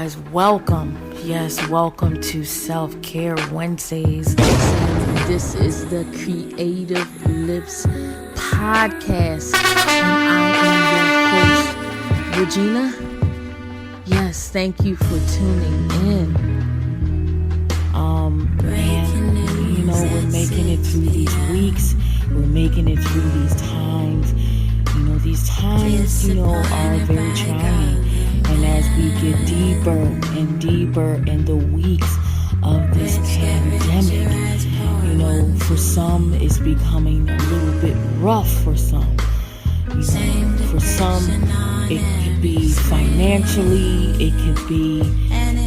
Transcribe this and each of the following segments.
guys, welcome. Yes, welcome to Self-Care Wednesdays. This is the Creative Lips Podcast, and I am your host, Regina. Yes, thank you for tuning in. We're making it through these weeks. We're making it through these times. These times, are very trying. And as we get deeper and deeper in the weeks of this pandemic, for some it's becoming a little bit rough for some. For some it could be financially, it could be, and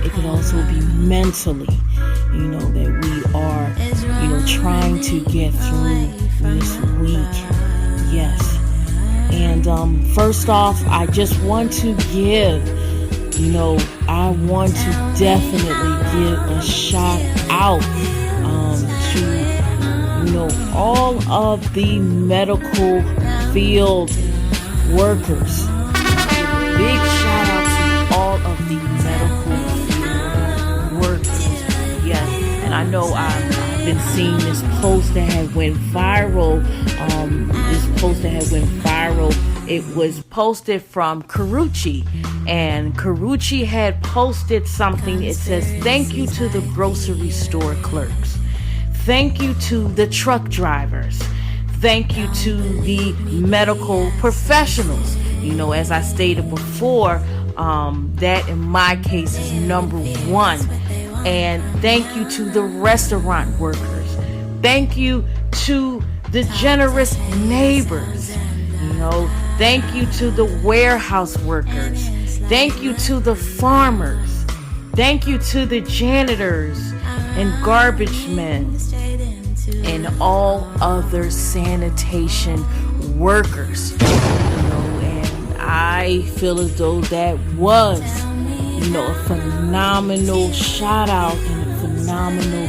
it could also be mentally, that we are, trying to get through this week. Yes. And first off, I just want to give, I want to definitely give a shout out to, all of the medical field workers. Big shout out to all of the medical field workers. Yes, and I know I've been seeing this post that had went viral. It was posted from Karuchi, and Karuchi had posted something. It says, "Thank you to the grocery store clerks. Thank you to the truck drivers. Thank you to the medical professionals." As I stated before, that in my case is number one. And thank you to the restaurant workers. Thank you to the generous neighbors. Thank you to the warehouse workers. Thank you to the farmers. Thank you to the janitors and garbage men and all other sanitation workers. And I feel as though that was, a phenomenal shout out and a phenomenal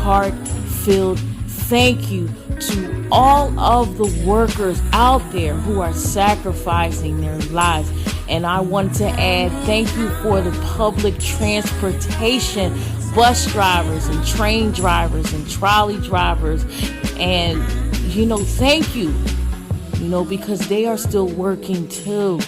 heart-filled thank you to all of the workers out there who are sacrificing their lives. And I want to add thank you for the public transportation, bus drivers and train drivers and trolley drivers. And, thank you, because they are still working too.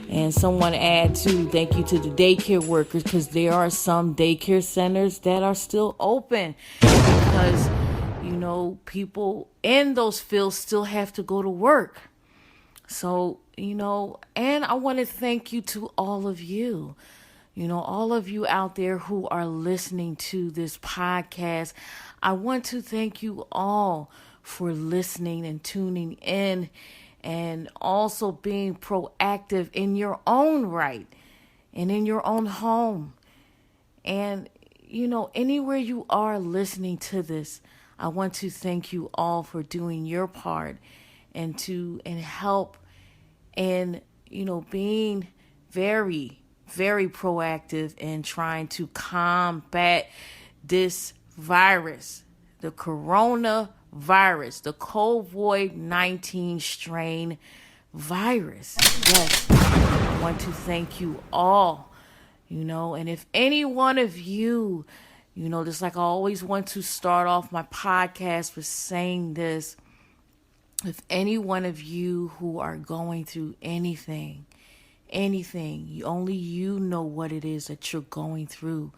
And someone add too, thank you to the daycare workers, because there are some daycare centers that are still open because people in those fields still have to go to work. So, and I want to thank you to all of you, all of you out there who are listening to this podcast. I want to thank you all for listening and tuning in and also being proactive in your own right and in your own home. And, anywhere you are listening to this, I want to thank you all for doing your part and help and, being very, very proactive in trying to combat this virus, the coronavirus, the COVID-19 strain virus. Yes, I want to thank you all, and if any one of you, just like I always want to start off my podcast with saying this. If any one of you who are going through anything, only you know what it is that you're going through.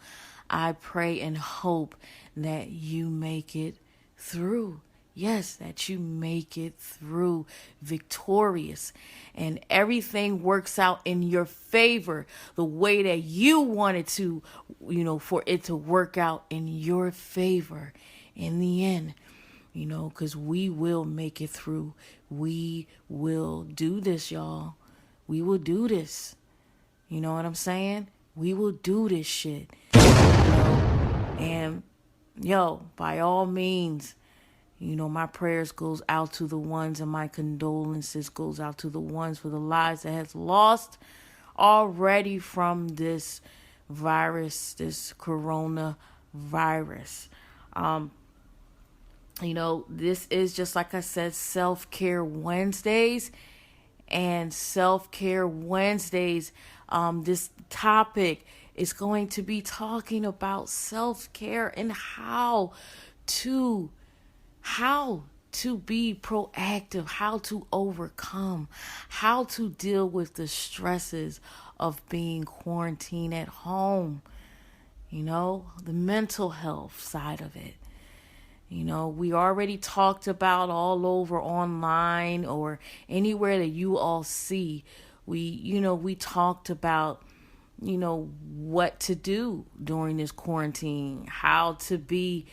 I pray and hope that you make it through. Yes, that you make it through victorious and everything works out in your favor the way that you want it to, for it to work out in your favor in the end, because we will make it through. We will do this, y'all. We will do this. You know what I'm saying? We will do this shit. And, by all means, my prayers goes out to the ones and my condolences goes out to the ones for the lives that has lost already from this virus, this coronavirus. This is just like I said, Self-Care Wednesdays. And Self-Care Wednesdays This topic is going to be talking about self-care and to how to be proactive, how to overcome, how to deal with the stresses of being quarantined at home. The mental health side of it. We already talked about all over online or anywhere that you all see. We talked about, what to do during this quarantine, how to be,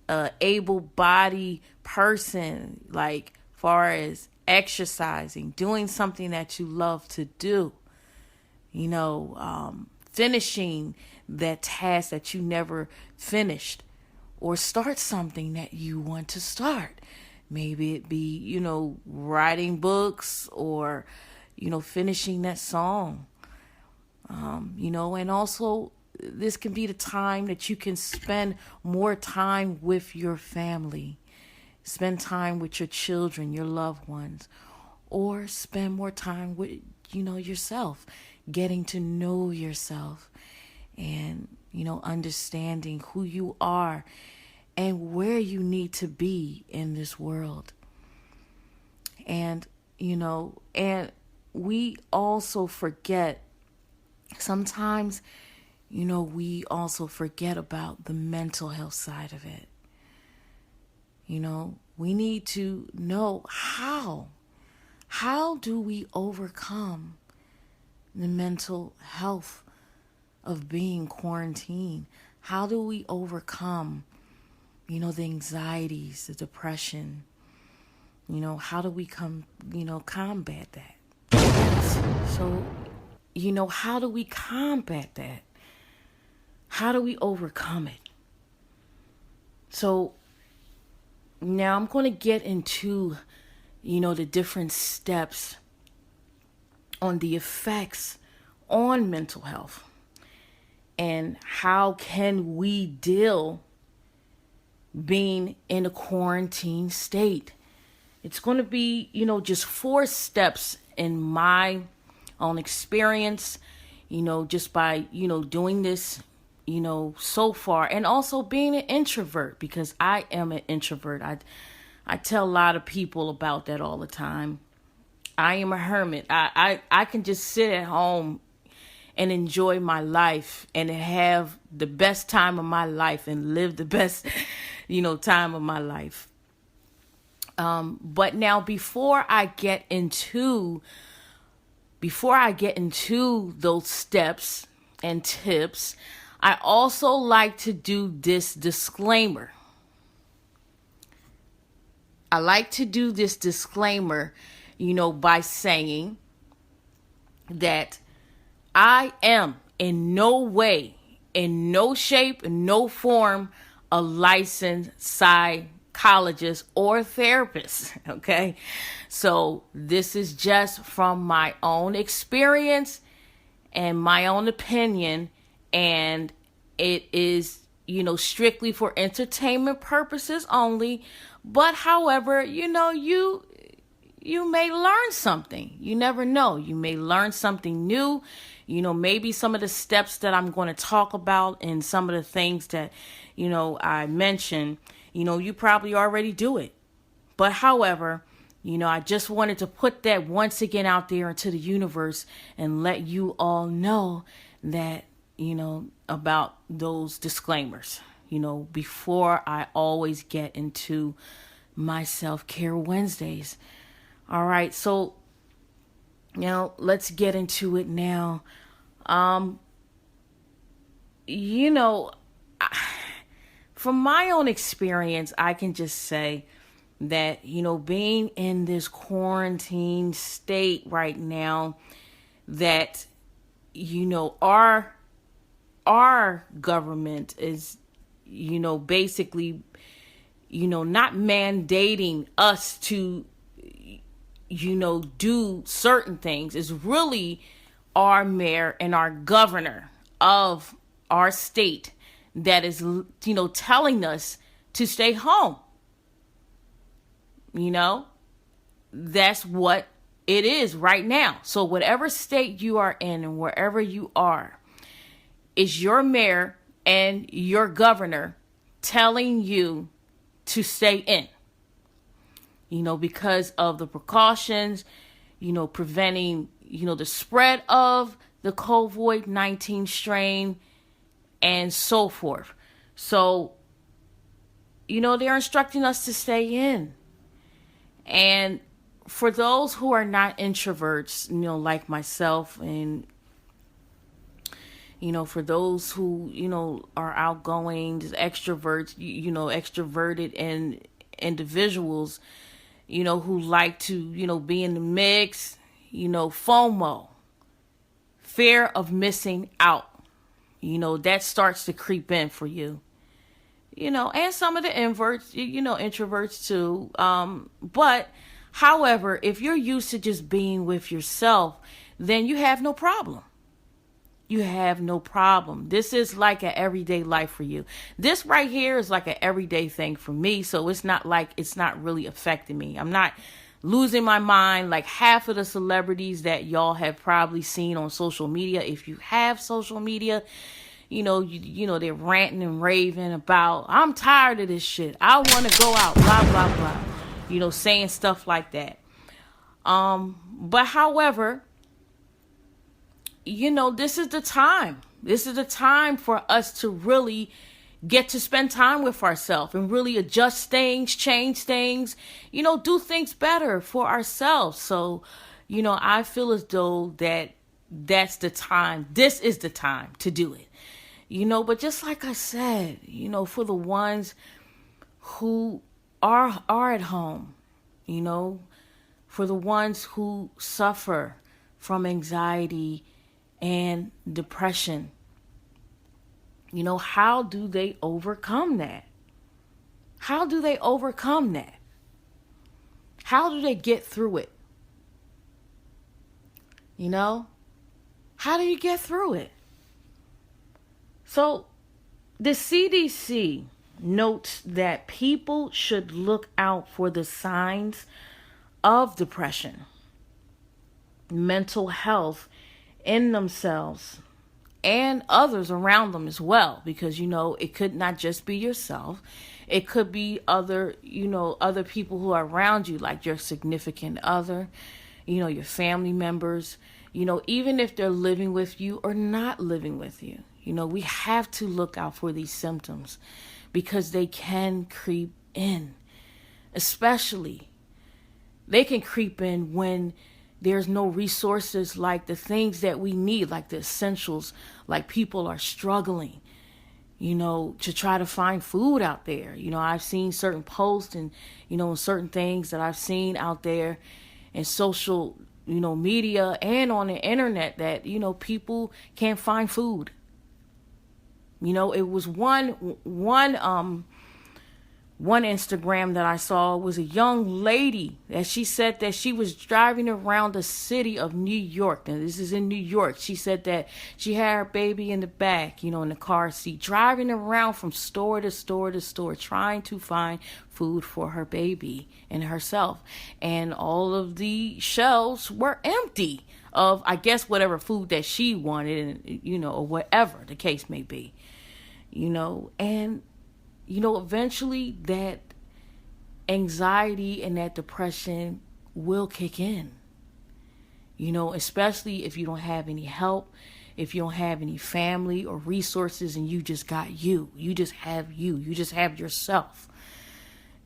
a able-bodied person, like far as exercising, doing something that you love to do, finishing that task that you never finished, or start something that you want to start. Maybe it be, writing books or, finishing that song. And also this can be the time that you can spend more time with your family. Spend time with your children, your loved ones, or spend more time with, yourself, getting to know yourself and, understanding who you are and where you need to be in this world. And, and we also forget sometimes, we also forget about the mental health side of it. We need to know how do we overcome the mental health of being quarantined? How do we overcome, the anxieties, the depression? How do we combat that? So, how do we combat that? How do we overcome it? So now I'm going to get into, the different steps on the effects on mental health and how can we deal being in a quarantine state. It's going to be, just 4 steps in my own experience, just by, doing this, so far, and also being an introvert, because I am an introvert. I tell a lot of people about that all the time. I am a hermit. I can just sit at home and enjoy my life and have the best time of my life and live the best, time of my life. But now before I get into those steps and tips, I also like to do this disclaimer. I like to do this disclaimer, by saying that I am in no way, in no shape, in no form, a licensed psychologist or therapist, okay? So this is just from my own experience and my own opinion, and it is, strictly for entertainment purposes only. But however, you may learn something. You never know. You may learn something new. Maybe some of the steps that I'm going to talk about and some of the things that, I mentioned, you probably already do it. But however, I just wanted to put that once again out there into the universe and let you all know that, about those disclaimers, before I always get into my self-care Wednesdays. All right, so let's get into it now. From my own experience, I can just say that, being in this quarantine state right now, that, our government is, basically, not mandating us to, do certain things. It's really our mayor and our governor of our state that is, telling us to stay home. That's what It is right now. So whatever state you are in and wherever you are, is your mayor and your governor telling you to stay in, because of the precautions, preventing, the spread of the COVID-19 strain and so forth. So, they're instructing us to stay in. And for those who are not introverts, like myself, and, for those who, are outgoing, just extroverts, extroverted and individuals, who like to, be in the mix, FOMO, fear of missing out, that starts to creep in for you, and some of the introverts too. But however, if you're used to just being with yourself, then you have no problem. You have no problem. This is like an everyday life for you. This right here is like an everyday thing for me. So it's not like it's not really affecting me. I'm not losing my mind like half of the celebrities that y'all have probably seen on social media. If you have social media, they're ranting and raving about, I'm tired of this shit, I want to go out, blah, blah, blah. Saying stuff like that. But however, this is the time. This is the time for us to really get to spend time with ourselves and really adjust things, change things, do things better for ourselves. So, I feel as though that's the time. This is the time to do it. But just like I said, for the ones who are at home, for the ones who suffer from anxiety and depression, how do they overcome that? How do they overcome that? How do they get through it? How do you get through it? So the CDC notes that people should look out for the signs of depression, mental health in themselves and others around them as well, because it could not just be yourself. It could be other people who are around you, like your significant other, your family members, even if they're living with you or not living with you. We have to look out for these symptoms because they can creep in. Especially, they can creep in when there's no resources like the things that we need, like the essentials, like people are struggling, to try to find food out there. I've seen certain posts and, certain things that I've seen out there in social, media and on the internet that, people can't find food. It was one Instagram that I saw was a young lady that she said that she was driving around the city of New York. And this is in New York. She said that she had her baby in the back, in the car seat, driving around from store to store to store, trying to find food for her baby and herself. And all of the shelves were empty of, I guess, whatever food that she wanted, and, or whatever the case may be, and eventually that anxiety and that depression will kick in, especially if you don't have any help, if you don't have any family or resources, and you just got you just have yourself.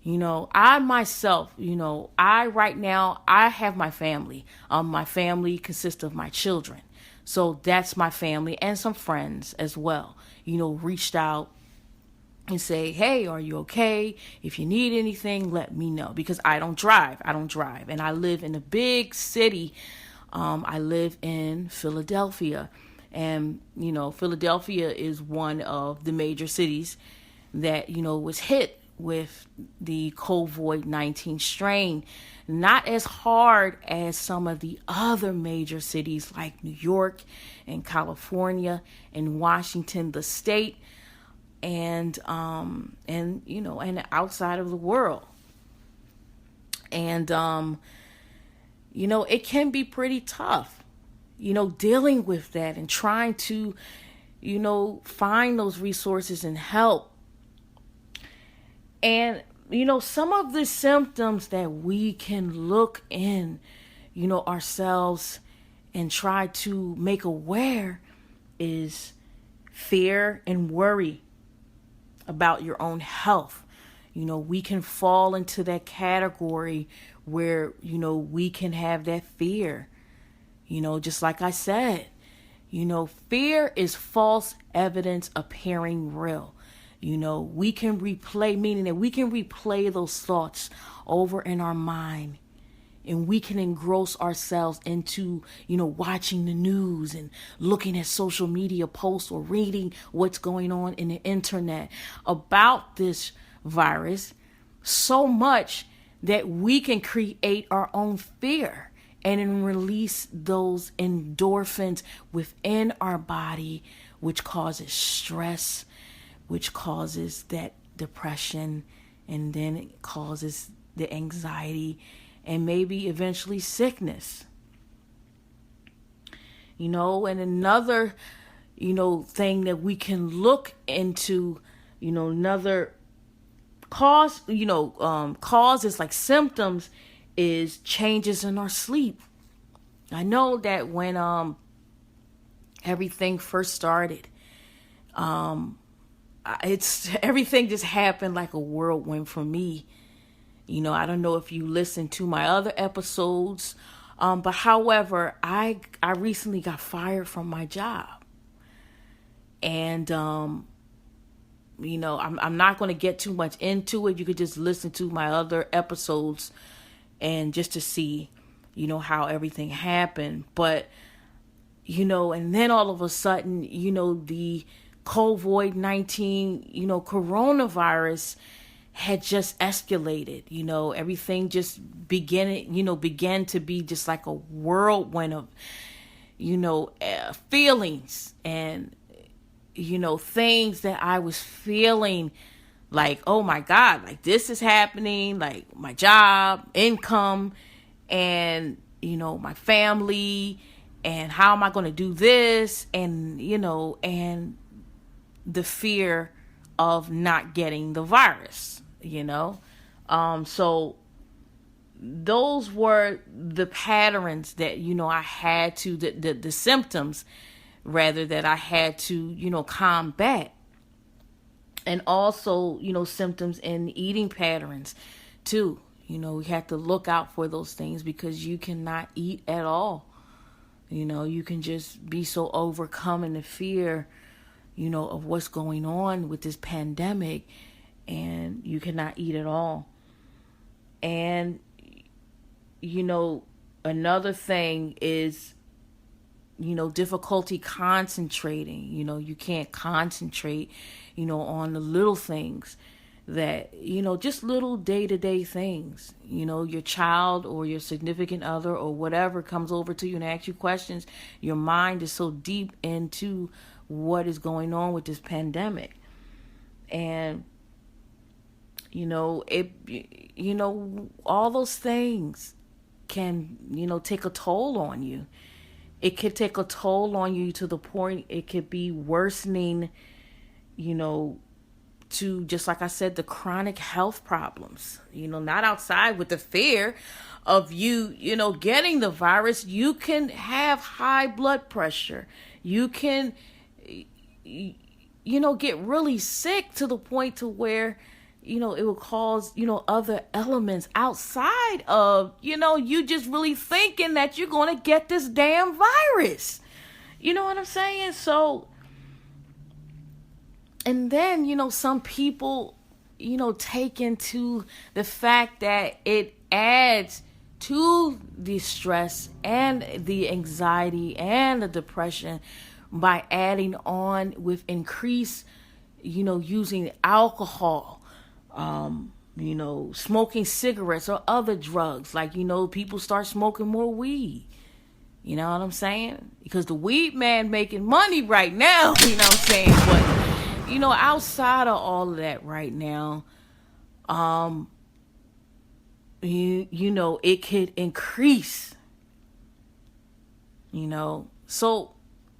I myself, right now, I have my family. My family consists of my children. So that's my family and some friends as well, reached out and say, hey, are you okay? If you need anything, let me know, because I don't drive. And I live in a big city. I live in Philadelphia, and, Philadelphia is one of the major cities that, was hit with the COVID-19 strain. Not as hard as some of the other major cities like New York and California and Washington, the state, and outside of the world. And it can be pretty tough, dealing with that and trying to, find those resources and help. And, some of the symptoms that we can look in, ourselves and try to make aware is fear and worry about your own health. We can fall into that category where, we can have that fear. Just like I said, fear is false evidence appearing real. We can replay, meaning that we can replay those thoughts over in our mind. And we can engross ourselves into, watching the news and looking at social media posts or reading what's going on in the internet about this virus so much that we can create our own fear and then release those endorphins within our body, which causes stress, which causes that depression, and then it causes the anxiety and maybe eventually sickness. And another, thing that we can look into, another cause, causes like symptoms is changes in our sleep. I know that when everything first started, everything just happened like a whirlwind for me. I don't know if you listened to my other episodes, but however, I recently got fired from my job. And, I'm not going to get too much into it. You could just listen to my other episodes and just to see, how everything happened. But, and then all of a sudden, the COVID-19, coronavirus had just escalated. Everything just began to be just like a whirlwind of, feelings and, things that I was feeling like, oh my God, like this is happening, like my job, income, and, my family, and how am I going to do this? And, and the fear of not getting the virus, so those were the patterns that, I had to, the symptoms rather that I had to, combat. And also, symptoms in eating patterns too. We have to look out for those things because you cannot eat at all. You can just be so overcome in the fear, of what's going on with this pandemic, and you cannot eat at all. And, another thing is, difficulty concentrating. You can't concentrate, on the little things that, just little day-to-day things. Your child or your significant other or whatever comes over to you and asks you questions. Your mind is so deep into what is going on with this pandemic. And, all those things can, take a toll on you. It could take a toll on you to the point it could be worsening, to, just like I said, the chronic health problems, not outside with the fear of you, getting the virus. You can have high blood pressure. You can, get really sick to the point to where, it will cause, other elements outside of, you just really thinking that you're going to get this damn virus. You know what I'm saying? So, and then, some people, take into the fact that it adds to the stress and the anxiety and the depression by adding on with increased, using alcohol, smoking cigarettes or other drugs. Like, people start smoking more weed. You know what I'm saying? Because the weed man making money right now, you know what I'm saying? But, outside of all of that right now, it could increase, So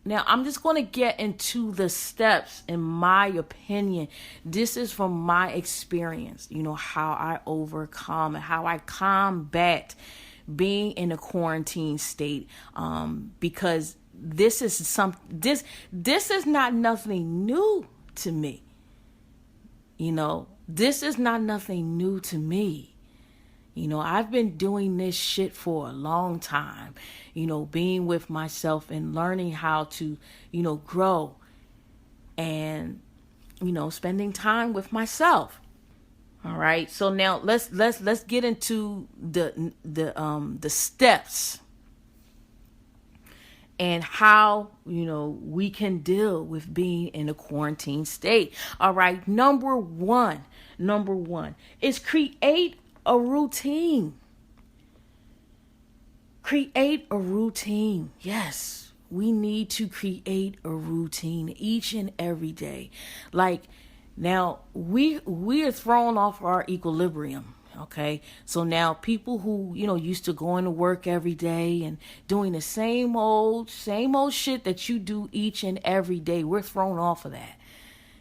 now I'm just going to get into the steps. In my opinion, this is from my experience, how I overcome and how I combat being in a quarantine state, because this is not nothing new to me. This is not nothing new to me. I've been doing this shit for a long time, being with myself and learning how to, grow and, spending time with myself. All right. So now let's get into the steps and how, we can deal with being in a quarantine state. All right. Number one is create a routine. Create a routine. Yes, we need to create a routine each and every day. Like, now we are thrown off our equilibrium. Okay, so now people who used to going to work every day and doing the same old shit that you do each and every day, we're thrown off of that.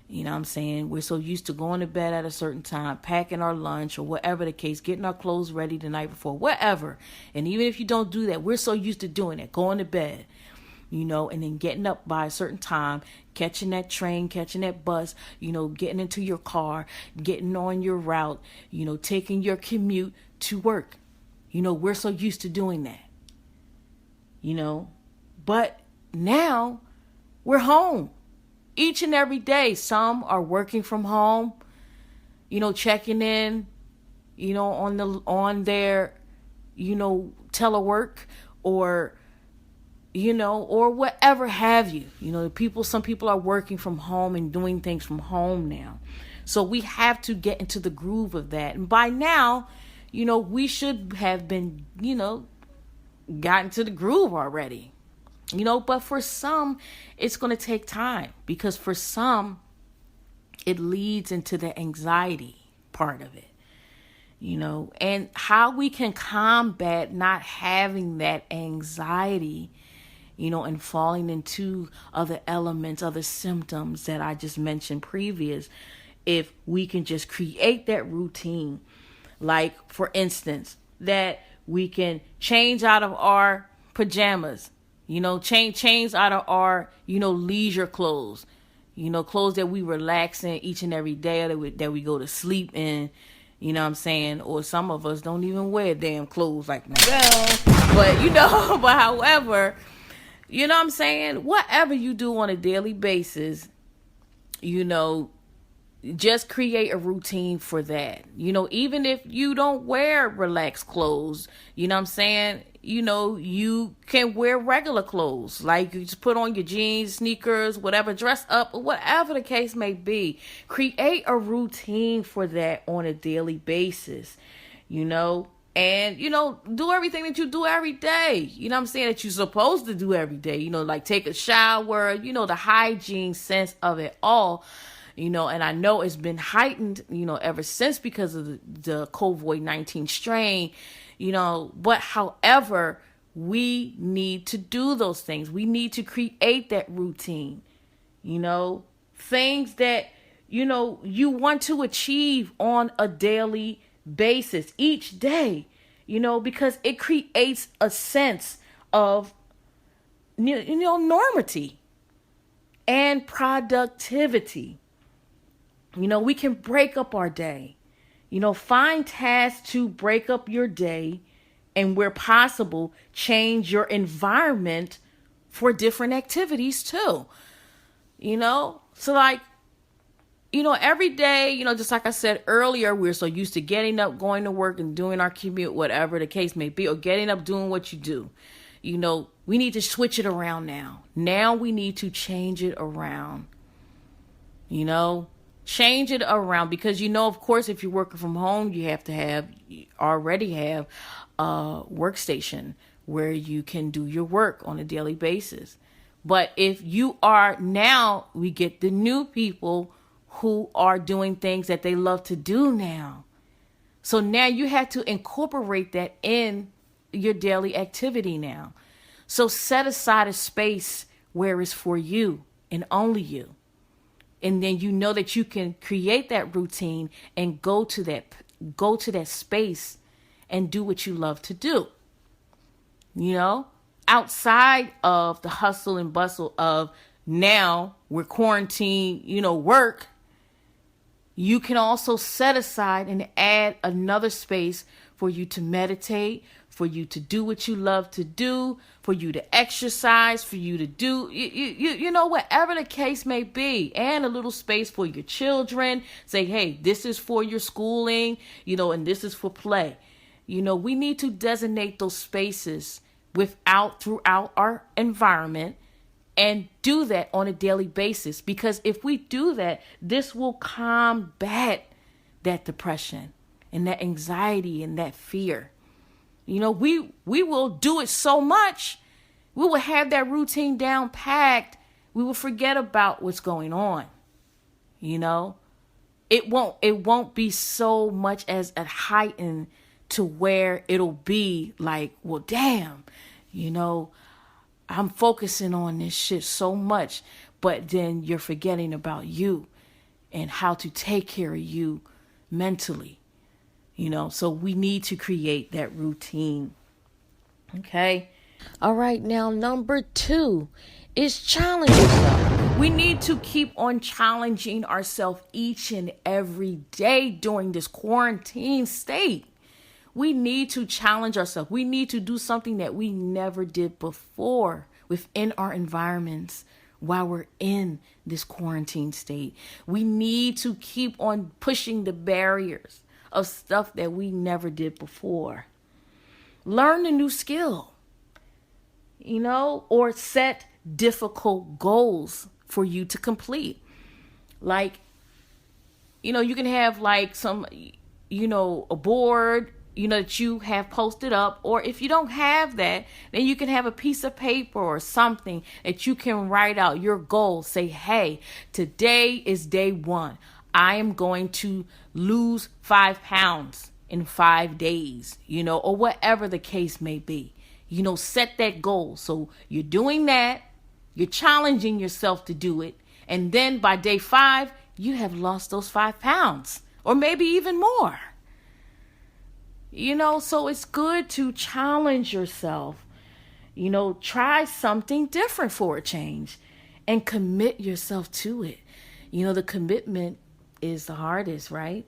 You know what I'm saying? We're so used to going to bed at a certain time, packing our lunch or whatever the case, getting our clothes ready the night before, whatever. And even if you don't do that, we're so used to doing it, going to bed, and then getting up by a certain time, catching that train, catching that bus, getting into your car, getting on your route, taking your commute to work. We're so used to doing that, but now we're home. Each and every day, some are working from home, checking in, on their, telework or, or whatever have you. Some people are working from home and doing things from home now. So we have to get into the groove of that. And by now, we should have been, gotten to the groove already. But for some, it's going to take time, because for some, it leads into the anxiety part of it, and how we can combat not having that anxiety, and falling into other elements, other symptoms that I just mentioned previous, if we can just create that routine. Like, for instance, that we can change out of our pajamas, change out of our, leisure clothes, clothes that we relax in each and every day, that we go to sleep in, what I'm saying? Or some of us don't even wear damn clothes like myself, but, but however, what I'm saying? Whatever you do on a daily basis, just create a routine for that. Even if you don't wear relaxed clothes, what I'm saying? You can wear regular clothes. Like, you just put on your jeans, sneakers, whatever, dress up, whatever the case may be. Create a routine for that on a daily basis, and, do everything that you do every day. What I'm saying? That you're supposed to do every day. Like take a shower, the hygiene sense of it all. And I know it's been heightened, ever since because of the COVID-19 strain, but however, we need to do those things. We need to create that routine, things that, you want to achieve on a daily basis each day, because it creates a sense of, normality and productivity. We can break up our day. Find tasks to break up your day, and where possible, change your environment for different activities too. So like, every day, just like I said earlier, we're so used to getting up, going to work and doing our commute, whatever the case may be, or getting up, doing what you do. We need to switch it around now. Now we need to change it around. Change it around, because of course, if you're working from home, you have to already have a workstation where you can do your work on a daily basis. But if you are now, we get the new people who are doing things that they love to do now. So now you have to incorporate that in your daily activity now. So set aside a space where it's for you and only you. And then you know that you can create that routine and go to that space and do what you love to do. You know, outside of the hustle and bustle of now we're quarantined, work, you can also set aside and add another space for you to meditate, for you to do what you love to do, for you to exercise, for you to do, whatever the case may be, and a little space for your children. Say, hey, this is for your schooling, and this is for play. We need to designate those spaces throughout our environment and do that on a daily basis. Because if we do that, this will combat that depression and that anxiety and that fear. We will do it so much. We will have that routine down packed. We will forget about what's going on. It won't be so much as a heightened to where it'll be like, well, damn, I'm focusing on this shit so much, but then you're forgetting about you and how to take care of you mentally. So we need to create that routine. Okay. All right. Now, number 2 is challenge yourself. We need to keep on challenging ourselves each and every day during this quarantine state. We need to challenge ourselves. We need to do something that we never did before within our environments while we're in this quarantine state. We need to keep on pushing the barriers of stuff that we never did before. Learn a new skill, or set difficult goals for you to complete. Like, you can have like some, a board, that you have posted up, or if you don't have that, then you can have a piece of paper or something that you can write out your goals. Say, hey, today is day 1. I am going to lose 5 pounds in 5 days, or whatever the case may be. Set that goal. So you're doing that. You're challenging yourself to do it. And then by day 5, you have lost those 5 pounds or maybe even more. So it's good to challenge yourself. Try something different for a change and commit yourself to it. The commitment is the hardest, right?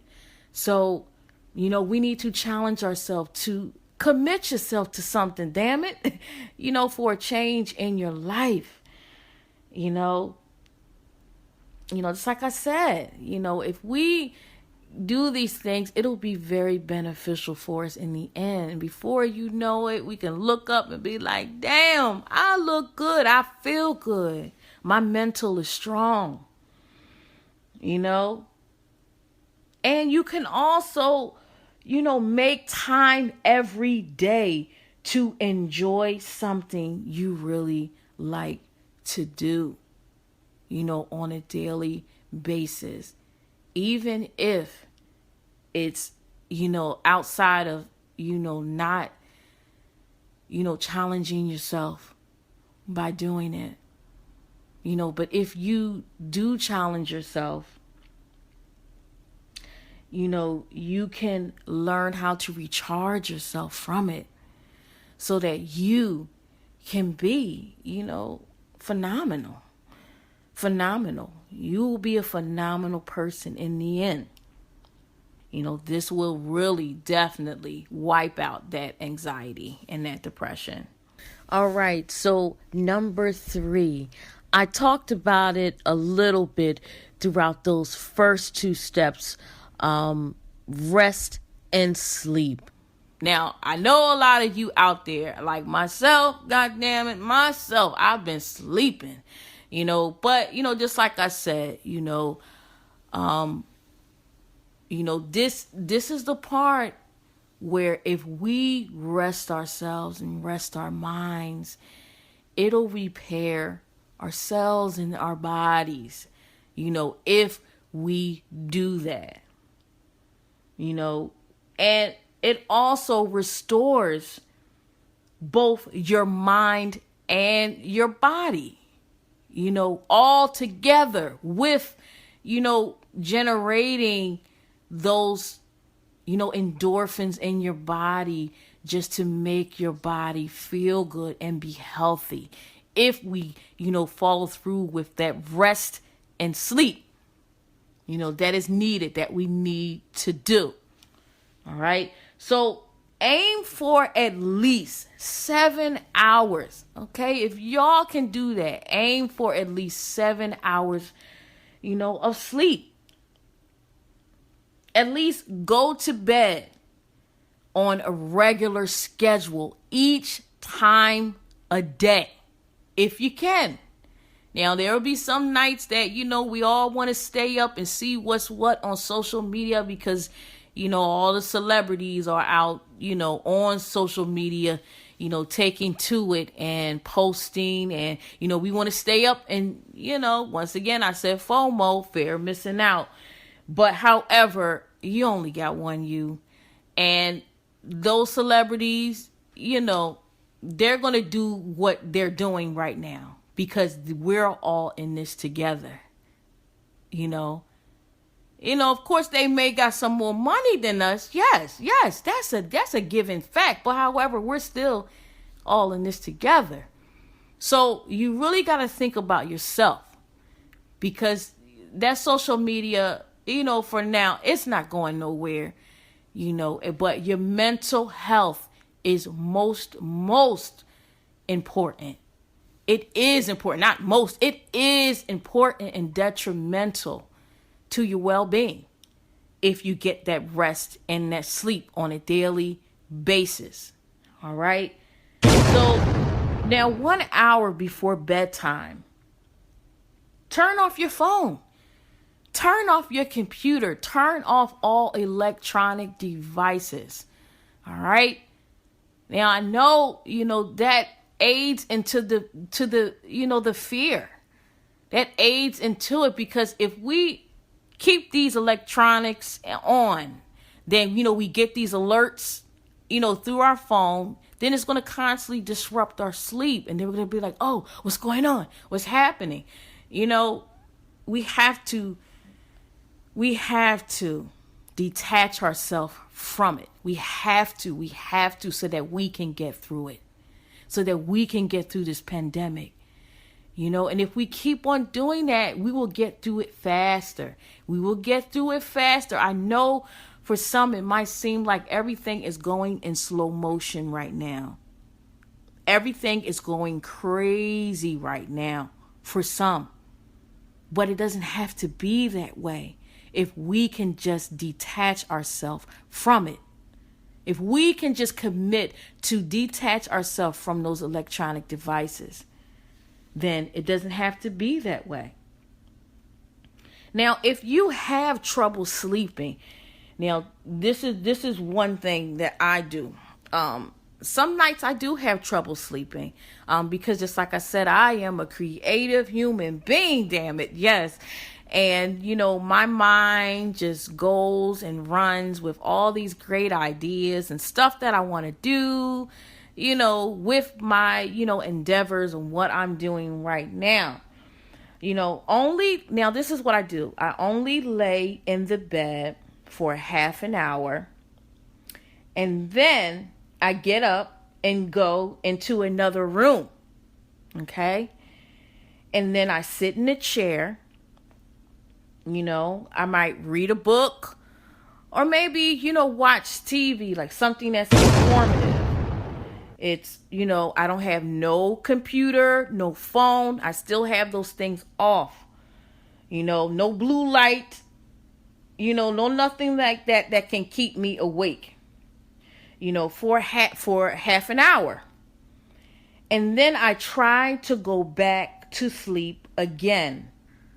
So, we need to challenge ourselves to commit yourself to something, damn it, for a change in your life. Just like I said, if we do these things, it'll be very beneficial for us in the end. And before you know it, we can look up and be like, damn, I look good. I feel good. My mental is strong. And you can also, make time every day to enjoy something you really like to do, on a daily basis. Even if it's, outside of, not, challenging yourself by doing it, but if you do challenge yourself, you can learn how to recharge yourself from it so that you can be, phenomenal. You will be a phenomenal person in the end. This will really definitely wipe out that anxiety and that depression. All right. So number 3, I talked about it a little bit throughout those first 2 steps, rest and sleep. Now, I know a lot of you out there, like myself, I've been sleeping. But, just like I said, this is the part where if we rest ourselves and rest our minds, it'll repair our cells and our bodies, if we do that, and it also restores both your mind and your body, all together with, generating those, endorphins in your body just to make your body feel good and be healthy. If we, follow through with that rest and sleep, that is needed, that we need to do. All right. So aim for at least 7 hours. Okay. If y'all can do that, aim for at least 7 hours, of sleep. At least go to bed on a regular schedule each time a day, if you can. Now, there will be some nights that, we all want to stay up and see what's what on social media because, all the celebrities are out, on social media, taking to it and posting. And, we want to stay up and, once again, I said FOMO, fear of missing out. But however, you only got one you. And those celebrities, they're going to do what they're doing right now because we're all in this together. Of course they may got some more money than us. Yes, that's a given fact. But however, we're still all in this together. So you really got to think about yourself because that social media, for now, it's not going nowhere, but your mental health is most important. It is important, not most. It is important and detrimental to your well-being if you get that rest and that sleep on a daily basis. All right. So now 1 hour before bedtime, turn off your phone. Turn off your computer. Turn off all electronic devices. All right. Now I know, that aids into the fear. That aids into it because if we keep these electronics on, then, we get these alerts, through our phone, then it's going to constantly disrupt our sleep. And then we're going to be like, oh, what's going on? What's happening? We have to detach ourselves from it. We have to so that we can get through it, so that we can get through this pandemic. And if we keep on doing that, we will get through it faster. I know for some, it might seem like everything is going in slow motion right now. Everything is going crazy right now for some. But it doesn't have to be that way if we can just detach ourselves from it. If we can just commit to detach ourselves from those electronic devices, then it doesn't have to be that way. Now, if you have trouble sleeping, now this is one thing that I do. Some nights I do have trouble sleeping because just like I said, I am a creative human being, damn it. Yes. And, my mind just goes and runs with all these great ideas and stuff that I want to do, with my, endeavors and what I'm doing right now. Now this is what I do. I only lay in the bed for half an hour and then I get up and go into another room. Okay. And then I sit in a chair. I might read a book or maybe, watch TV, like something that's informative. It's, I don't have no computer, no phone. I still have those things off. No blue light, no nothing like that can keep me awake, for half an hour. And then I try to go back to sleep again.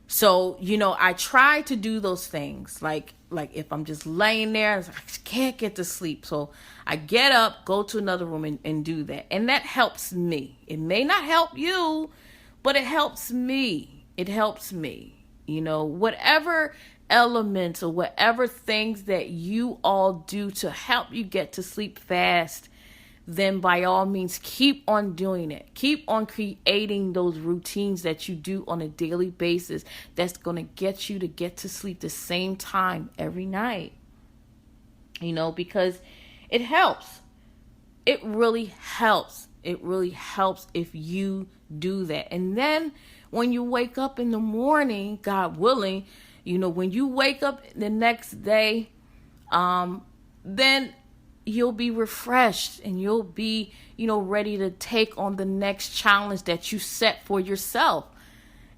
So, I try to do those things like if I'm just laying there, I can't get to sleep. So I get up, go to another room and do that. And that helps me. It may not help you, but it helps me. It helps me. Whatever elements or whatever things that you all do to help you get to sleep fast, then by all means, keep on doing it. Keep on creating those routines that you do on a daily basis that's going to get you to get to sleep the same time every night. Because it helps. It really helps. It really helps if you do that. And then when you wake up in the morning, God willing, when you wake up the next day, then you'll be refreshed and you'll be, ready to take on the next challenge that you set for yourself.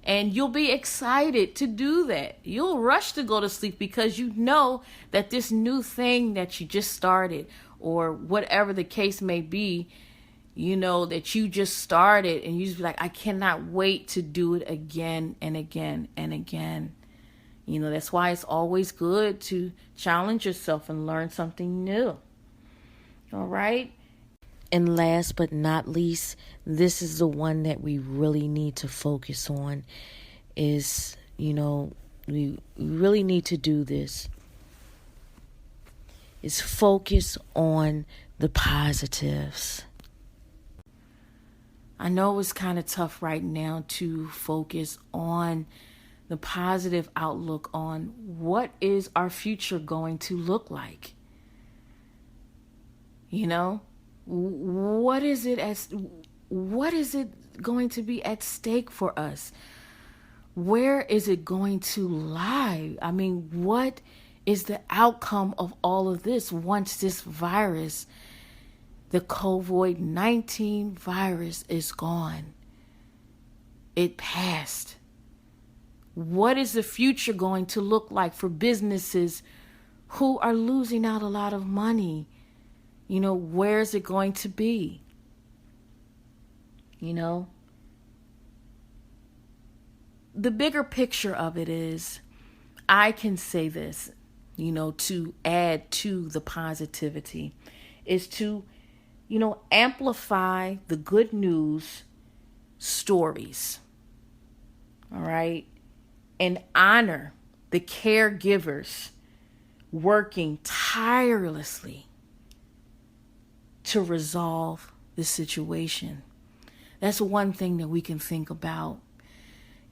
And you'll be excited to do that. You'll rush to go to sleep because you know that this new thing that you just started, or whatever the case may be, that you just started, and you just be like, I cannot wait to do it again and again and again. That's why it's always good to challenge yourself and learn something new. All right. And last but not least, this is the one that we really need to focus on is, we really need to do this, is focus on the positives. I know it's kind of tough right now to focus on the positive outlook on what is our future going to look like. What is it going to be at stake for us? Where is it going to lie? I mean, what is the outcome of all of this once this virus, the COVID-19 virus, is gone? It passed. What is the future going to look like for businesses who are losing out a lot of money? Where is it going to be? The bigger picture of it is, I can say this, to add to the positivity, is to, amplify the good news stories. All right. And honor the caregivers working tirelessly to resolve the situation. That's one thing that we can think about.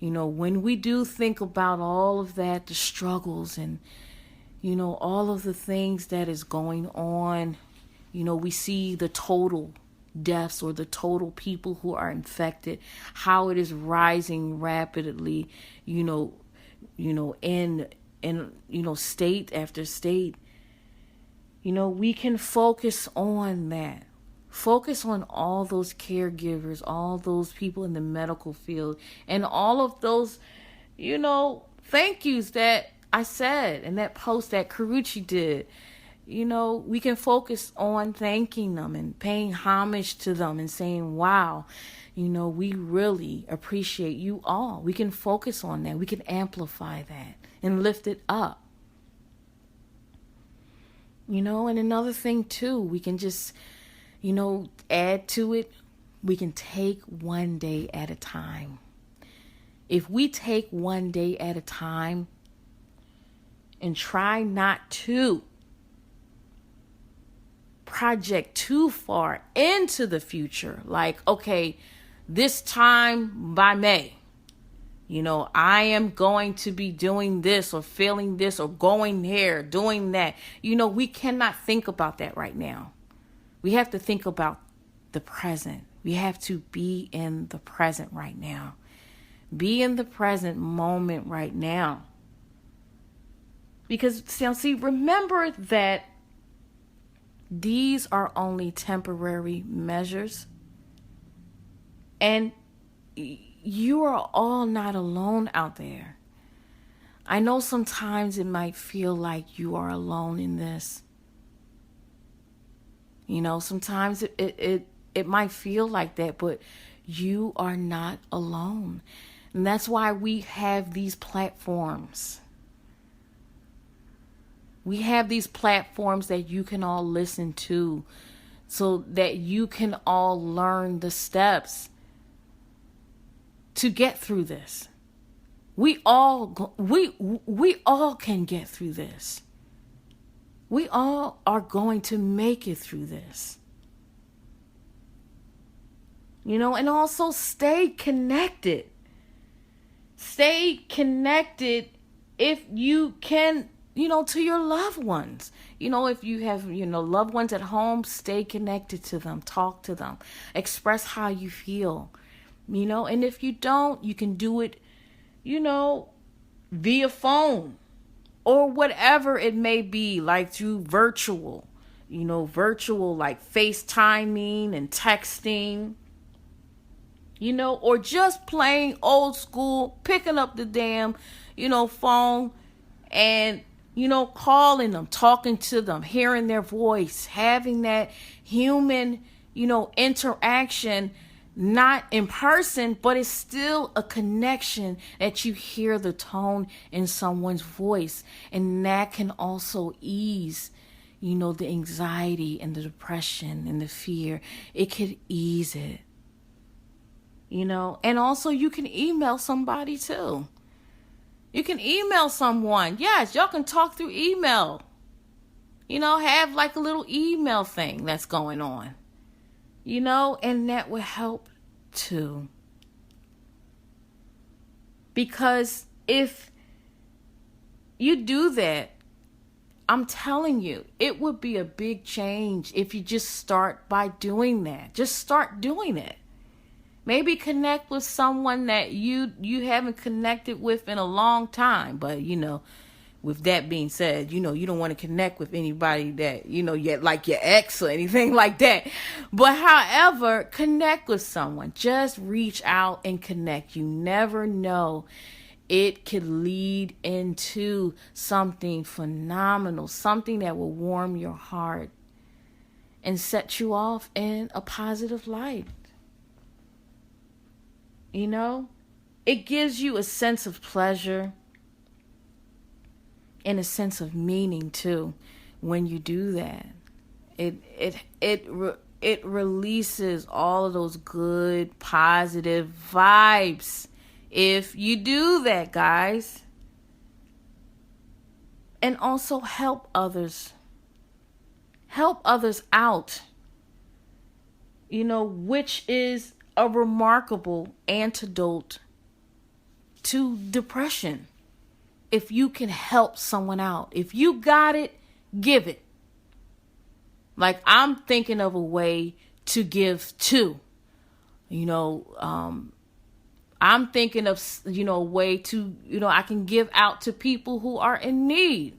When we do think about all of that, the struggles and, all of the things that is going on, we see the total deaths or the total people who are infected, how it is rising rapidly, in state after state. We can focus on that. Focus on all those caregivers, all those people in the medical field, and all of those, thank yous that I said in that post that Carucci did. We can focus on thanking them and paying homage to them and saying, wow, we really appreciate you all. We can focus on that. We can amplify that and lift it up. And another thing too, we can just, add to it. We can take one day at a time. If we take one day at a time and try not to project too far into the future, like, okay, this time by May, I am going to be doing this or feeling this or going there, doing that. We cannot think about that right now. We have to think about the present. We have to be in the present right now. Be in the present moment right now. Because, see, remember that these are only temporary measures. And you are all not alone out there. I know sometimes it might feel like you are alone in this. Sometimes it might feel like that, but you are not alone. And that's why we have these platforms. We have these platforms that you can all listen to so that you can all learn the steps to get through this. We all can get through this. We all are going to make it through this. And also stay connected. Stay connected if you can, to your loved ones. If you have, loved ones at home, stay connected to them, talk to them, express how you feel, and if you don't, you can do it, via phone or whatever it may be, like through virtual like FaceTiming and texting, or just plain old school, picking up the damn, phone and, calling them, talking to them, hearing their voice, having that human, interaction, not in person, but it's still a connection that you hear the tone in someone's voice. And that can also ease, the anxiety and the depression and the fear. It could ease it. And also you can email somebody too. You can email someone. Yes, y'all can talk through email. Have like a little email thing that's going on. And that will help too. Because if you do that, I'm telling you, it would be a big change if you just start by doing that. Just start doing it. Maybe connect with someone that you haven't connected with in a long time. But, with that being said, you don't want to connect with anybody that, yet like your ex or anything like that. But however, connect with someone. Just reach out and connect. You never know. It could lead into something phenomenal, something that will warm your heart and set you off in a positive light. It gives you a sense of pleasure and a sense of meaning too when you do that. It releases all of those good positive vibes if you do that, guys. And also help others out, which is a remarkable antidote to depression. If you can help someone out, if you got it, give it. Like, I'm thinking of a way to give too. I'm thinking of, a way to, I can give out to people who are in need.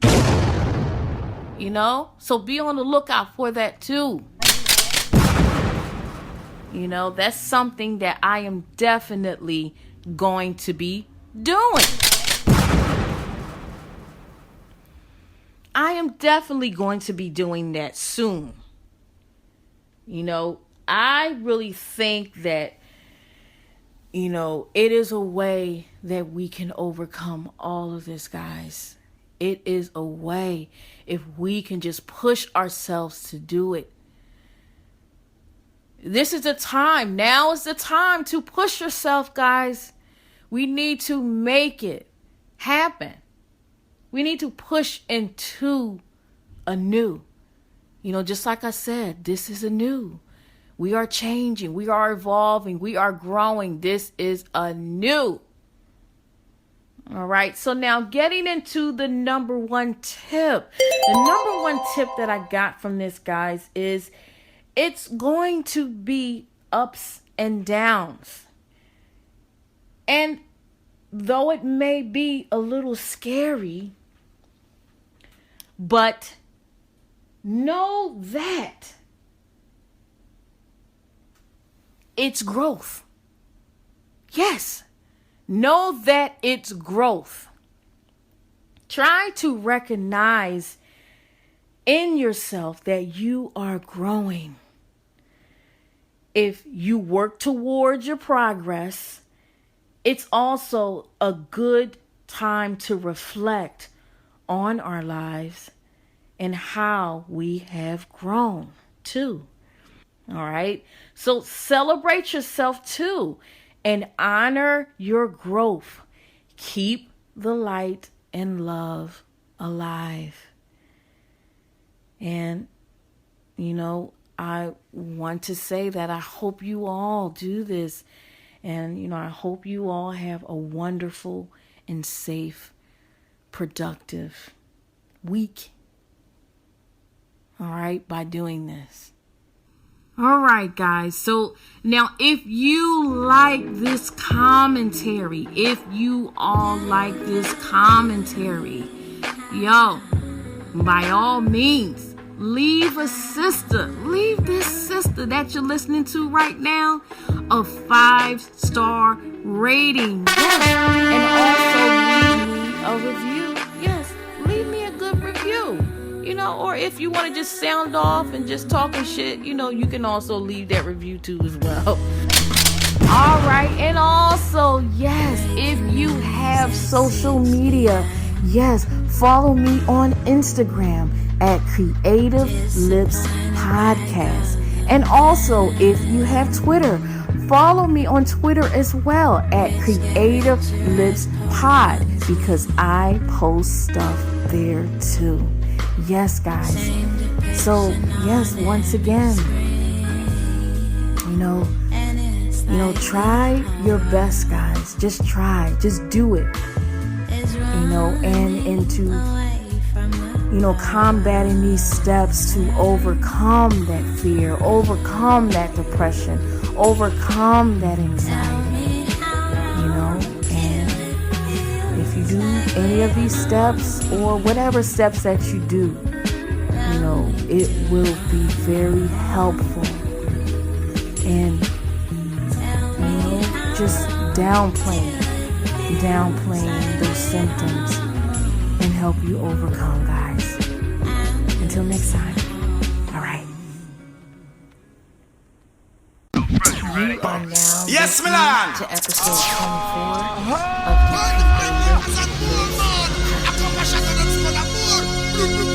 So be on the lookout for that too. That's something that I am definitely going to be doing. I am definitely going to be doing that soon. I really think that, it is a way that we can overcome all of this, guys. It is a way if we can just push ourselves to do it. This is the time. Now is the time to push yourself, guys. We need to make it happen. We need to push into a new. Just like I said, this is a new. We are changing. We are evolving. We are growing. This is a new. All right. So now getting into the number one tip. The number one tip that I got from this, guys, is it's going to be ups and downs. And though it may be a little scary, but know that it's growth. Yes, know that it's growth. Try to recognize in yourself that you are growing. If you work towards your progress, it's also a good time to reflect on our lives and how we have grown too. All right. So celebrate yourself too and honor your growth. Keep the light and love alive. And, I want to say that I hope you all do this. And, I hope you all have a wonderful and safe, productive week. All right, by doing this. All right, guys. So now if you like this commentary, by all means, leave this sister that you're listening to right now a 5-star rating. Yes. And also leave me a review. Yes, leave me a good review. Or if you want to just sound off and just talking shit, you can also leave that review too as well. All right. And also, yes, if you have social media, yes, follow me on Instagram at CreativeLipsPodcast. And also, if you have Twitter, follow me on Twitter as well at CreativeLipsPod, because I post stuff there too. Yes, guys. So, yes, once again, try your best, guys. Just try. Just do it. And into, combating these steps to overcome that fear, overcome that depression, overcome that anxiety, and if you do any of these steps or whatever steps that you do, it will be very helpful and, just downplaying those symptoms and help you overcome, guys. Until next time. All right. You are now listening to episode 24 of the Creative Lips Podcast.